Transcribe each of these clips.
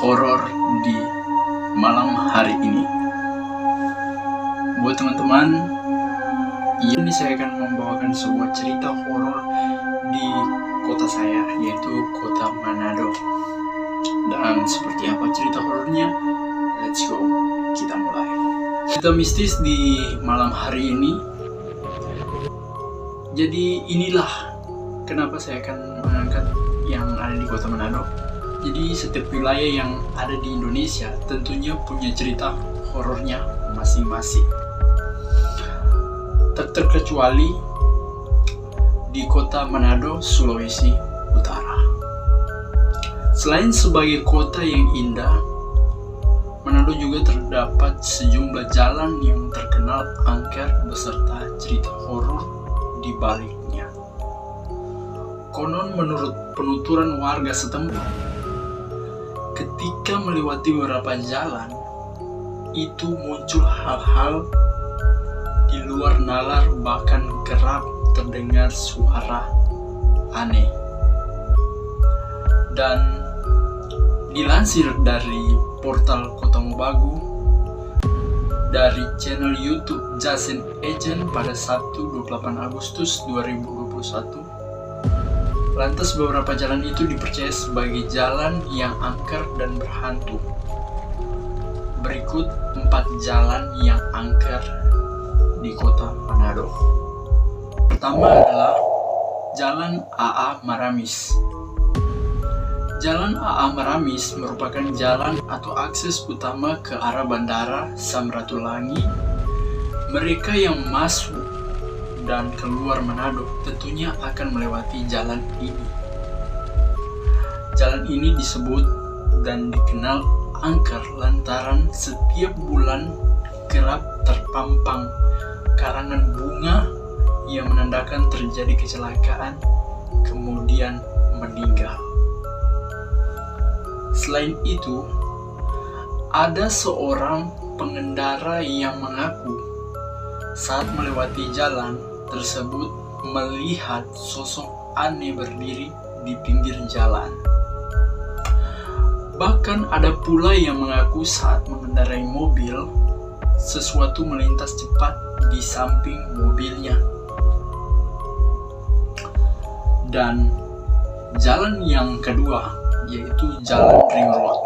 horor di malam hari ini. Buat teman-teman, ini saya akan membawakan sebuah cerita horor di kota saya, yaitu kota Manado. Dan seperti apa cerita horornya? Let's go, kita mulai. Cerita mistis di malam hari ini. Jadi inilah kenapa saya akan mengangkat yang ada di kota Manado. Jadi setiap wilayah yang ada di Indonesia tentunya punya cerita horornya masing-masing. Tak terkecuali di kota Manado, Sulawesi Utara. Selain sebagai kota yang indah, Manado juga terdapat sejumlah jalan yang terkenal angker beserta cerita horor di baliknya. Konon menurut penuturan warga setempat, ketika melewati beberapa jalan, itu muncul hal-hal di luar nalar, bahkan kerap terdengar suara aneh. Dan dilansir dari portal Kota Mobagu dari channel YouTube Jason Agent pada Sabtu 28 Agustus 2021, lantas beberapa jalan itu dipercaya sebagai jalan yang angker dan berhantu. Berikut 4 jalan yang angker di kota Manado. Pertama adalah Jalan AA Maramis. Jalan AA Maramis merupakan jalan atau akses utama ke arah Bandara Samratulangi. Mereka yang masuk dan keluar Manado tentunya akan melewati jalan ini. Jalan ini disebut dan dikenal angker lantaran setiap bulan kerap terpampang karangan bunga yang menandakan terjadi kecelakaan kemudian meninggal. Selain itu, ada seorang pengendara yang mengaku saat melewati jalan tersebut melihat sosok aneh berdiri di pinggir jalan. Bahkan ada pula yang mengaku saat mengendarai mobil, sesuatu melintas cepat di samping mobilnya. Dan jalan yang kedua yaitu Jalan Ring Road.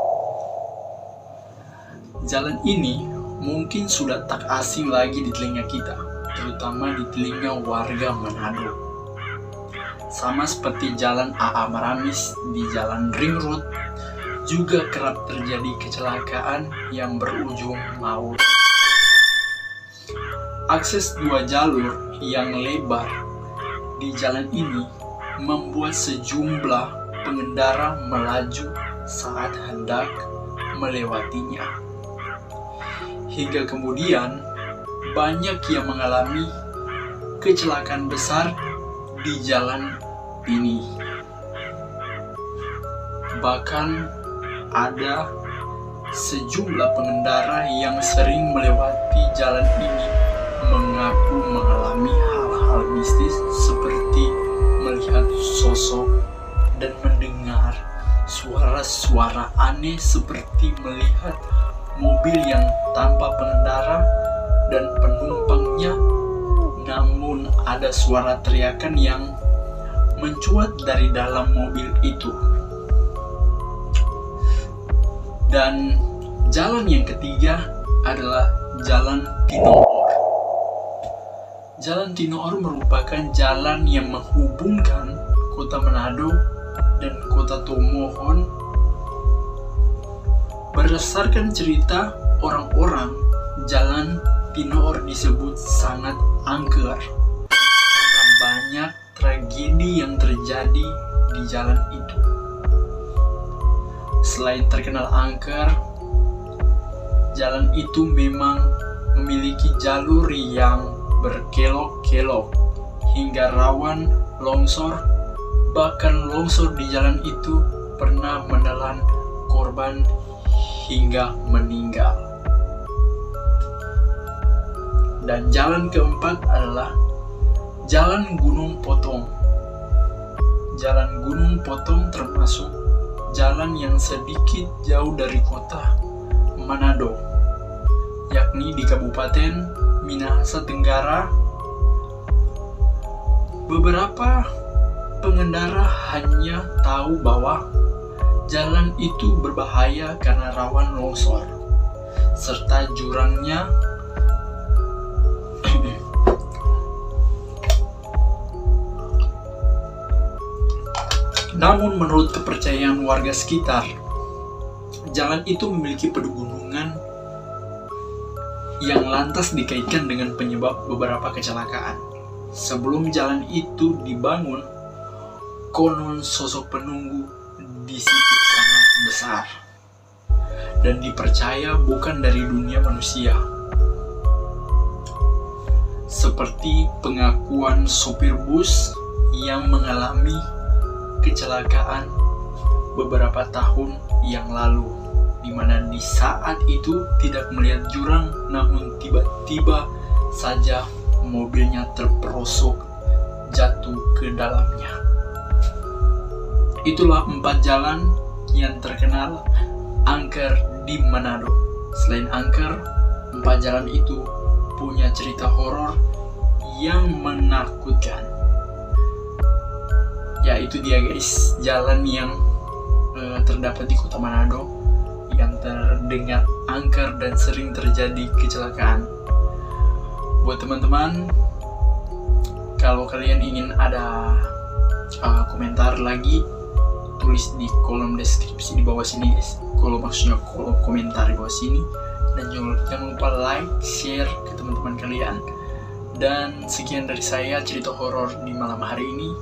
Jalan ini mungkin sudah tak asing lagi di telinga kita, terutama di telinga warga Manado. Sama seperti Jalan AA Maramis, di Jalan Ring Road juga kerap terjadi kecelakaan yang berujung maut. Akses 2 jalur yang lebar di jalan ini membuat sejumlah pengendara melaju saat hendak melewatinya. Hingga kemudian banyak yang mengalami kecelakaan besar di jalan ini. Bahkan ada sejumlah pengendara yang sering melewati jalan ini mengaku mengalami hal-hal mistis seperti melihat sosok dan mendengar suara-suara aneh seperti melihat mobil yang tanpa pengendara dan penumpangnya, namun ada suara teriakan yang mencuat dari dalam mobil itu. Dan jalan yang ketiga adalah Jalan Tinoor. Jalan Tinoor merupakan jalan yang menghubungkan kota Manado dan kota Tomohon. Berdasarkan cerita orang-orang, Jalan Tinoor disebut sangat angker karena banyak tragedi yang terjadi di jalan itu. Selain terkenal angker, jalan itu memang memiliki jalur yang berkelok-kelok hingga rawan longsor. Bahkan longsor di jalan itu pernah menelan korban hingga meninggal. Dan jalan keempat adalah Jalan Gunung Potong. Jalan Gunung Potong termasuk jalan yang sedikit jauh dari kota Manado, yakni di Kabupaten Minahasa Tenggara. Beberapa pengendara hanya tahu bahwa jalan itu berbahaya karena rawan longsor, serta jurangnya namun menurut kepercayaan warga sekitar, jalan itu memiliki pegunungan yang lantas dikaitkan dengan penyebab beberapa kecelakaan. Sebelum jalan itu dibangun, konon sosok penunggu di situ sangat besar dan dipercaya bukan dari dunia manusia. Seperti pengakuan sopir bus yang mengalami kecelakaan beberapa tahun yang lalu, di mana di saat itu tidak melihat jurang, namun tiba-tiba saja mobilnya terperosok jatuh ke dalamnya. Itulah 4 jalan yang terkenal angker di Manado. Selain angker, 4 jalan itu punya cerita horor yang menakutkan. Ya, itu dia guys, jalan yang terdapat di kota Manado yang terdengar angker dan sering terjadi kecelakaan. Buat teman-teman, kalau kalian ingin ada komentar lagi, tulis di kolom deskripsi di bawah sini guys. Kolom komentar di bawah sini. Dan jangan lupa like, share ke teman-teman kalian. Dan sekian dari saya cerita horor di malam hari ini.